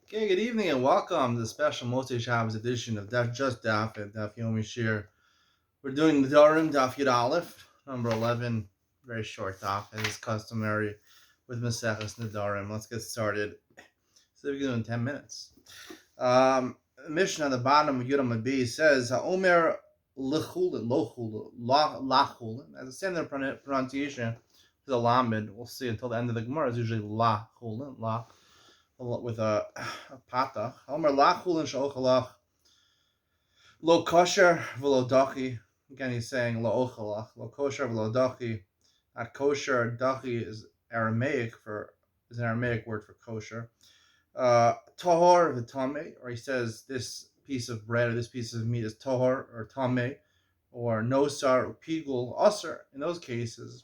Okay, good evening and welcome to the special Moshe Shabbos edition of Daf It, Daf Yomi Shir. We're doing Nedarim, Daf Yud Aleph, number 11, very short daf, as is customary with Maseches Nedarim. Let's get started. So we're doing 10 minutes. Mishnah at the bottom of Yudam B says, Ha'omer lechulin, lochulin, lachulin. As a standard pronunciation, the lamed, we'll see until the end of the Gemara, is usually lachulin, la with a patach. Omer lachulin sha'ochalach lo kosher v'lo dachi. Again, he's saying lo ochalach, lo kosher v'lo dachi. Not kosher, dachi is an Aramaic word for kosher. Tahor v'tameh, or he says this piece of bread or this piece of meat is tahor or tameh, or nosar or pigul aser. In those cases,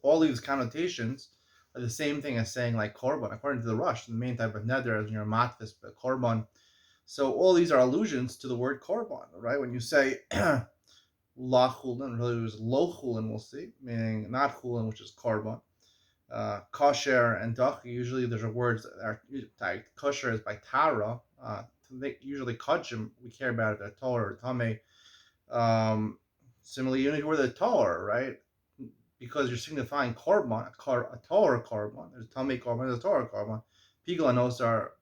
all these connotations are the same thing as saying like korban, according to the Rush. The main type of neder is your matvis, but korban. So all these are allusions to the word korban, right? When you say la chulin, really it was lo chulin, we'll see, meaning not chulin, which is korban. Kosher and dach, usually there's a words that are like kosher is by tara. Usually kachim, we care about it, the Torah or tame. Similarly, you need to wear the Torah, right? Because you're signifying korban, a Torah korban. There's Talmud korban, there's a Torah korban. Pigul and Os are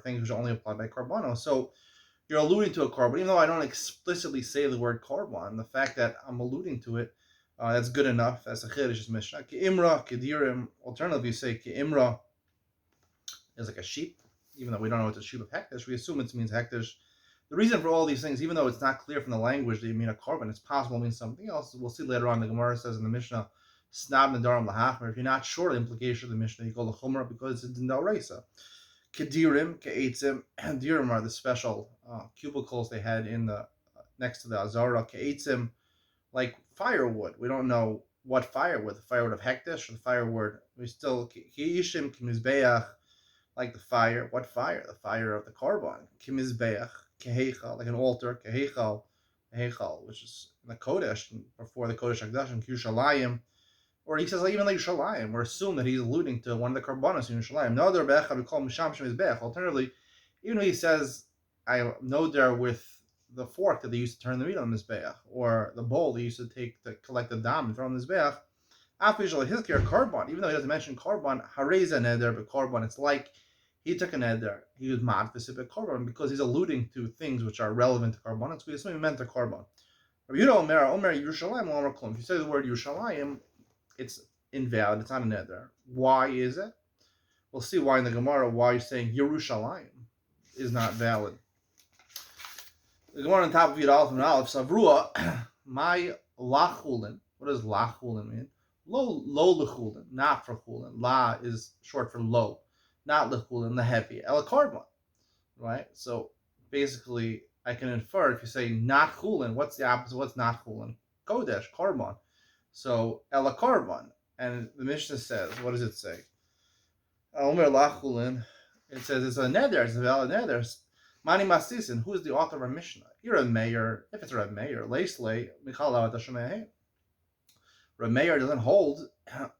things which are only applied by korbanos. So you're alluding to a korban, even though I don't explicitly say the word korban. The fact that I'm alluding to it, that's good enough. That's a chiddush mishnah. Ke'imra, kedirim. Alternatively, you say ke'imra is like a sheep, even though we don't know it's a sheep of hektish. We assume it means hektish. The reason for all these things, even though it's not clear from the language that you mean a korban, it's possible it means something else. We'll see later on. The Gemara says in the Mishnah, Snab Nedarim Lahachmer. If you're not sure the implication of the Mishnah, you go to Chumrah because it's Dindal Reisa. Kedirim, Ke'etzim. Dirim are the special cubicles they had in the next to the Azara. Ke'etzim, like firewood. We don't know what firewood. The firewood of Hektish or the firewood. We still Ke'ishim, Kimizbeach, like the fire. What fire? The fire of the Korban. Kimizbeach, Kehechal, like an altar. Kehechal, which is in the Kodesh, before the Kodesh Hagdash, and Kushalayim. Or he says like, even like Shalayim, we're assuming that he's alluding to one of the Karbanos in Shalayim. No other Bechad we call Misham Shem is Bech. Alternatively, even though he says I know there with the fork that they used to turn the meat on this Mizbeach, or the bowl they used to take to collect the dam and throw on this Mizbeach, Afishal Hizkir Karban, even though he doesn't mention Karban, Hareza Neder, but Karban, it's like he took a Neder, he was mad specific Karban because he's alluding to things which are relevant to Karban. So we assume he meant the Karban. If you say the word Yerushalayim, it's invalid. It's not a neder. Why is it? We'll see why in the Gemara. Why saying Yerushalayim is not valid. The Gemara on top of Yud Aleph and Aleph Savrua my lachulin. What does lachulin mean? Lo lechulin, not for chulin. La is short for low, not lechulin, the heavy. El korban, right? So basically, I can infer if you say not chulin, what's the opposite? What's not chulin? Kodesh, korban. So ela korban, and the Mishnah says, what does it say? Omer lachulin. It says it's a neder. It's a valid neder. Mani masisin. Who is the author of our Mishnah? You're a mayor. If it's a Reb Meir, leislei michalav atashamehe. Reb Meir doesn't hold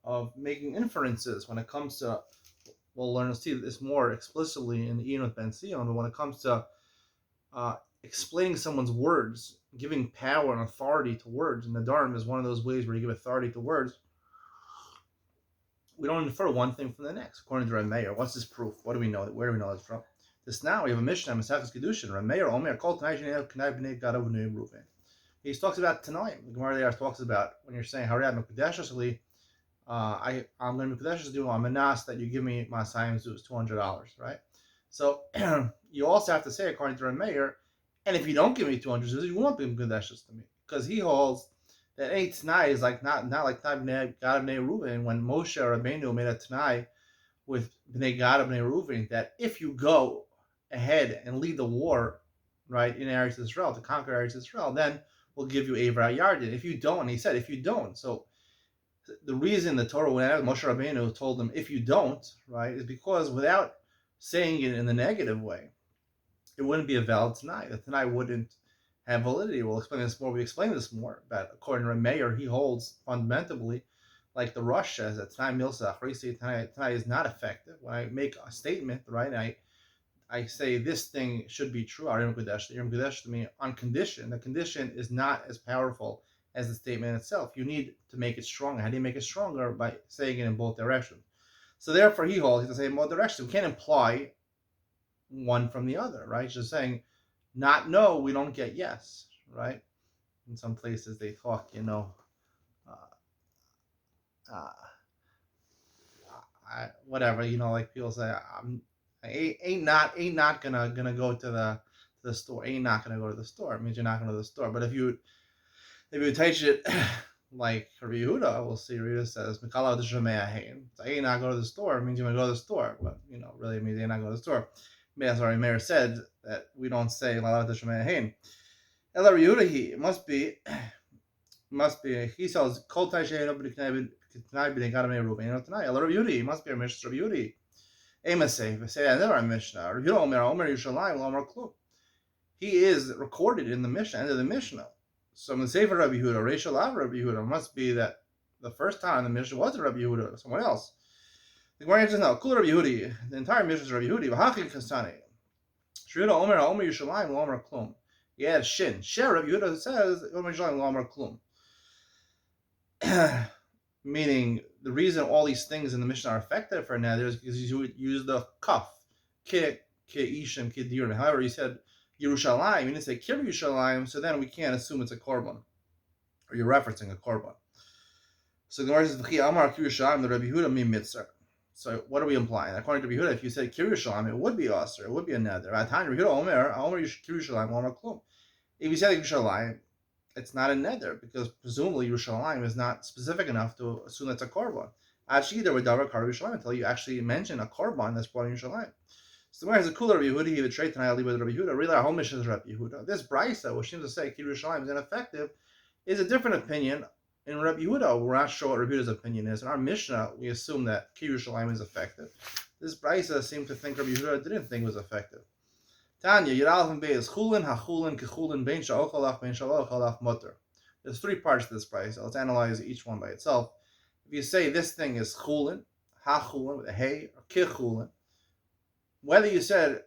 of making inferences when it comes to. We'll learn to see this more explicitly in the Enoch Ben Sion, but when it comes to explaining someone's words, giving power and authority to words, and Nedarim is one of those ways where you give authority to words. We don't infer one thing from the next. According to Reb Meir, what's this proof? What do we know? Where do we know this from? This now we have a Mishnah, Maseches Kedushin. Reb Meir, Omer, Kol Tanai Shnei Kanai Bnei Gadav Bnei Ruven. He talks about Tanaim. The Gemara there talks about when you're saying Hariyad Mekudeshasli, I'm going to Mekudesh do I'm anas that you give me my Masayim Zuz, $200, right? So you also have to say, according to Reb Meir, and if you don't give me 200 zuz, you won't be Mekudeshes to me. Because he holds that any Tanai is like not like Tanai Gad Bnei Reuven when Moshe Rabbeinu made a Tanai with Bnei Gad Bnei Reuven that if you go ahead and lead the war, right, in Eretz Yisrael, to conquer Eretz Yisrael, then we'll give you Avra Yardin. If you don't, he said, if you don't. So the reason the Torah went out, Moshe Rabbeinu told them, if you don't, right, is because without saying it in the negative way, it wouldn't be a valid Tanai. The Tanai wouldn't have validity. We'll explain this more. We explain this more. But according to Meir, he holds fundamentally, like the Rush says, that Tanai Milsa, Tanai is not effective. When I make a statement, right, and I I say this thing should be true. Arim Kudesh to me on condition. The condition is not as powerful as the statement itself. You need to make it stronger. How do you make it stronger? By saying it in both directions. So therefore, he holds to say in both directions. We can't imply one from the other, right? Just saying, not no, we don't get yes, right? In some places they talk, uh, uh, whatever, like people say, ain't not gonna go to the store. Ain't not gonna go to the store. It means you're not gonna go to the store. But if you teach it like Rabbi Yehuda, we'll see. Rita says, "Mikala d'shemei so ain't not go to the store. It means you're gonna go to the store, but really it means ain't not go to the store. As our Mayor said that we don't say la d'shemei hain. Ela Rabbi Yehuda, he must be. He says kol taishay no b'nei b'nei ruben. Tonight, Ela Rabbi Yehuda, must be a Mishnah Rabbi Yehuda. Emasei, say another Mishnah. Rabbi Yehuda Omer Yerushalayim Omer Klum. He is recorded in the Mishnah, end of the Mishnah. So in the Sefer Rabbi Yehuda, Reishal Av Rabbi Yehuda, must be that the first time the Mishnah was Rabbi Yehuda, someone else. The Gemara answers now, Kul Rabbi Yehuda, the entire Mishnah is Rabbi Yehuda, V'hachi Kasani. Shriuda Omer Yerushalayim Omer Klum. He adds Shin. Sheh Rabbi Yehuda says Omer Yerushalayim Omer Klum. Meaning, the reason all these things in the Mishnah are effective for Neder is because you use the kaf, ke ishim, ke dirim. However, he said Yerushalayim, you didn't say Kir Yerushalayim, so then we can't assume it's a korban, or you're referencing a korban. So the Gemara says, V'chi Amar Kir Yerushalayim, the Rabbi Yehuda mi mitzvah. So what are we implying? According to Rabbi Yehuda, if you said Kir Yerushalayim, it would be aser, it would be a Neder. Rabbi Yehuda Omer Kir Yerushalayim, Omer Klum. If you said Yerushalayim, it's not a neder because presumably Yerushalayim is not specific enough to assume it's a korban. Actually, there would davar kar Yerushalayim until you actually mention a korban that's brought in Yerushalayim. So the Gemara is a cooler Rabbi Yehuda. He would trade tonight with Rabbi Yehuda. Really, our whole mission is Rabbi Yehuda. This brisa, which seems to say Kir Yerushalayim is ineffective, is a different opinion in Rabbi Yehuda. We're not sure what Rabbi Yehuda's opinion is. In our Mishnah, we assume that Kir Yerushalayim is effective. This brisa seems to think Rabbi Yehuda didn't think it was effective. Tanya, Yiralf and Beis, Chulin, HaChulin, Kechulin, Ben Sha'ochalach, Ben Sha'ochalach, Mutter. There's three parts to this price. So let's analyze each one by itself. If you say this thing is Chulin, HaChulin, with a Hey, or Kechulin, whether you said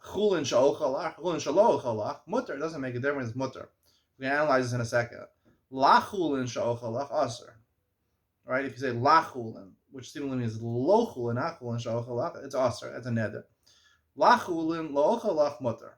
Chulin Sha'ochalach, Chulin Sha'ochalach, Mutter, it doesn't make a difference, Mutter. We're going to analyze this in a second. La Chulin Sha'ochalach, Aser. Right? If you say La Chulin, which seemingly means Lo Chulin, HaChulin Sha'ochalach, it's Aser, it's a Neder. Lachulin lo'ochalach mutter.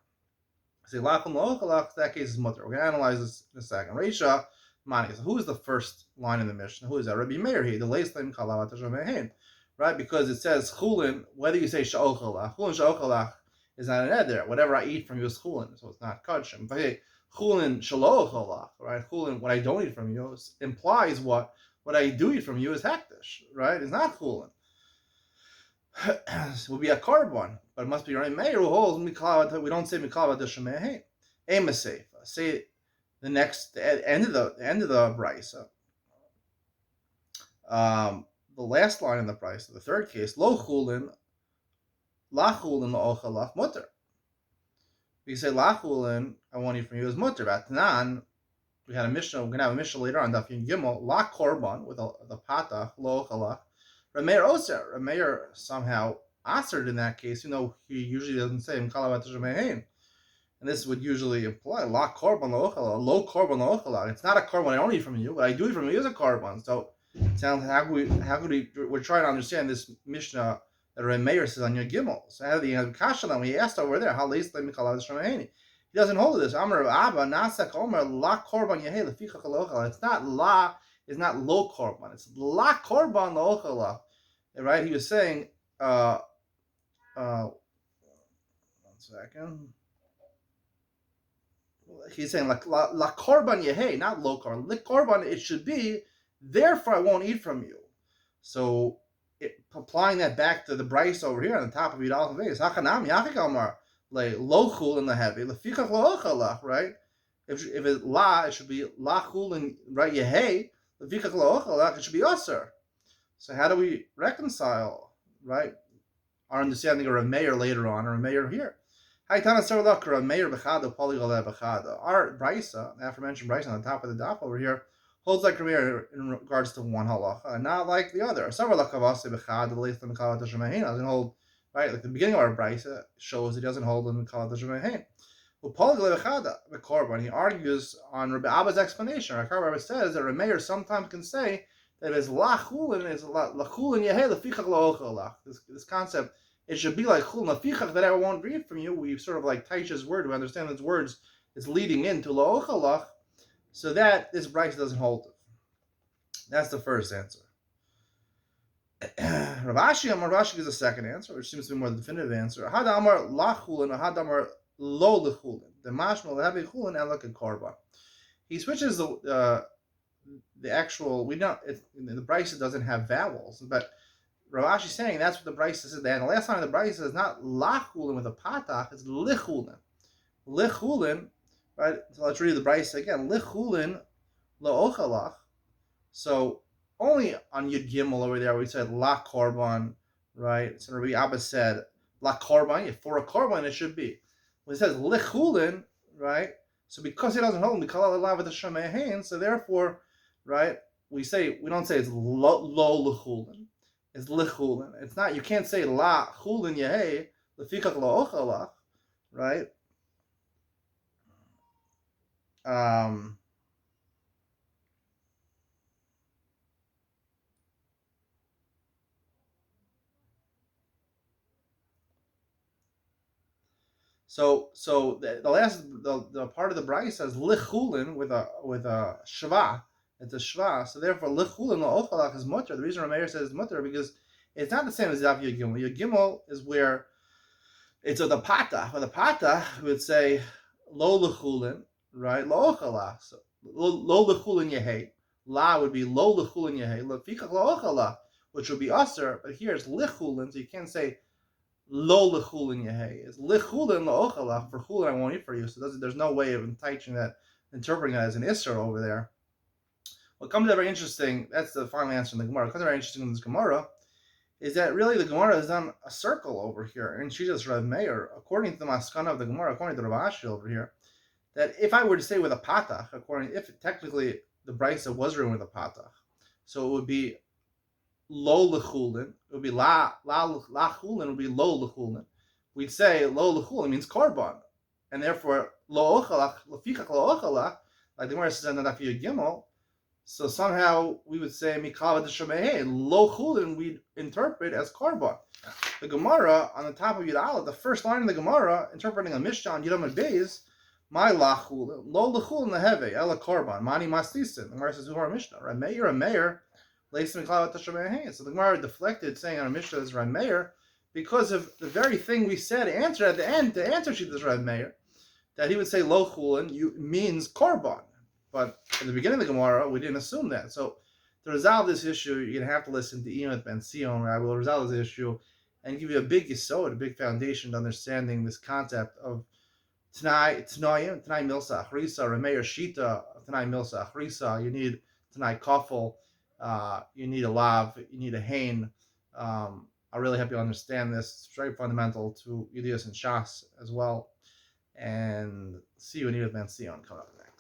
Say lachulin lo'ochalach, that case is mutter. We're going to analyze this in a second. Reisha, Mani. So who is the first line in the Mishnah? Who is that? Rabbi Meir, the leislim kalavat hashamehin. Right? Because it says chulin, whether you say sha'ochalach, chulin sha'ochalach is not an eder. Whatever I eat from you is chulin, so it's not kachim. If I say chulin shalo'ochalach, right? Chulin, what I don't eat from you, implies what I do eat from you is hektish, right? It's not chulin. It would be a korban, but it must be right. Meir who holds mikal. We don't say mikal d'shemei. Emaseifa. Say the end of the brisa. The last line in the brisa, the third case, lo chulin, la chulin la'ochalach mutter. We say la chulin, I won't eat from you, is mutter. Batnan, we had a Mishnah. We're gonna have a Mishnah later on. Daf It Gimel, la korban with the patach lo ochalach. Rameir Oser. Rameir somehow answered in that case, he usually doesn't say Mkalavat Shemehin. And this would usually imply La Korban Lo'ochala, Lo Korban Lo'ochala. It's not a korban I don't eat from you, but I do eat from you is a korban. So it sounds we're trying to understand this Mishnah that Rameir says on your Gimel. So how do you have Kashalam? We asked over there, how late Mkalavat Shemehin. He doesn't hold this. Amar Abba Nasak Omer La Korban Yehei Lefichach Lo'ochala. It's not La. Is not lo korban. It's la korban lo'ochala. Right? He was saying, one second. He's saying like la korban yehei, not lo korban. La korban it should be. Therefore, I won't eat from you. So, applying that back to the brisa over here on the top of Yidal and Veis, hachanam yachik amar le lo chul in the heavy lefichach lo'ochala. Right? If it's la, it should be la chul and right yehei. It should be usher. So how do we reconcile, right, our understanding of Rameir later on, or Rameir here? Our brisa, the aforementioned brisa on the top of the daf over here, holds like Rameir in regards to one halacha, and not like the other. Some halacha doesn't hold right? Like the beginning of our brisa shows he doesn't hold in Kala Tashumahin. The Korban, he argues on Rabbi Abba's explanation. Rabbi says that Rameir sometimes can say that it's lachulin is lachulin yehei lefichach laochalach. This concept, it should be like chulin lefichach that I won't read from you. We sort of like Taisha's word. We understand those words is leading into laochalach, so that this brisa doesn't hold it. That's the first answer. Rav Ashi gives a second answer, which seems to be a more definitive answer. Had Amar lachulin, had Amar lo lechulin. The mashmal lehavi chulin and like a korban. He switches the actual. We know the brisa doesn't have vowels, but Rav Ashi is saying that's what the brisa says. And the last line of the brisa is not lachulin with a patach; it's lichulin. Lichulin, right? So let's read the brisa again. Lichulin lo ochalach. So only on Yud Gimel over there we said la korban, right? So Rabbi Abba said la korban. For a korban it should be. When it says lichulin, right? So because he doesn't hold mikala la with the shemehin, so therefore, right? We don't say it's lo lichulin. It's lichulin. It's not. You can't say la chulin yehei lefikach lo ochalach, right? So the part of the brayse says lichulin with a shva. It's a shva. So therefore lichulin lo is mutter. The reason Rameir says it's mutter because it's not the same as Daf Yud Gimel. Yud Gimel is where it's with the patah. With the patah, we would say lo lichulin, right? Lo ochalach. So lo lichulin yehei. La would be lo lichulin yehei. Lefikach lo ochalach, which would be usher. But here it's lichulin, so you can't say lo lechulin yehei. It's lechulin laochalach. For chulin I won't eat for you. So there's no way of interpreting that as an isser over there. What comes out very interesting, that's the final answer in the Gemara. What comes out very interesting in this Gemara is that really the Gemara has done a circle over here. And she just Rav Meir, according to the maskana of the Gemara, according to Rav Ashi over here, that if I were to say with a patach, if technically the brisa was written with a patach, so it would be lo lechulin, it would be la chulin, would be lo lechulin. We'd say lo lechulin means korban, and therefore lo ochalach, lefichach lo ochalach, like the Gemara says in the Daf Yud Gimel. So somehow we would say mikala d'shemei lo chulin. We'd interpret as korban. The Gemara on the top of Yud Aleph, the first line of the Gemara, interpreting a Mishnah on Yud Amud Beis, my lachulin lo lechulin leheve ela korban mani maslisin. The Gemara says who are Mishnah? Rameir, Rameir. So the Gemara deflected, saying on a Mishnah is Rav Meir, because of the very thing we said answer at the end. The answer sheet is Rav Meir, that he would say lo chulin means korban, but in the beginning of the Gemara we didn't assume that. So to resolve this issue, you're gonna have to listen to Enoch Ben Sion, where I will resolve this issue and give you a big yesod, a big foundation to understanding this concept of Tanai Milsa Achrisa, Rameir Shita, Tanai Milsa Achrisa. You need Tanai Kafel. You need a lav, you need a hain. I really help you understand this. It's very fundamental to Yudias and Shas as well. And see you in Enoch Ben Sion coming up next.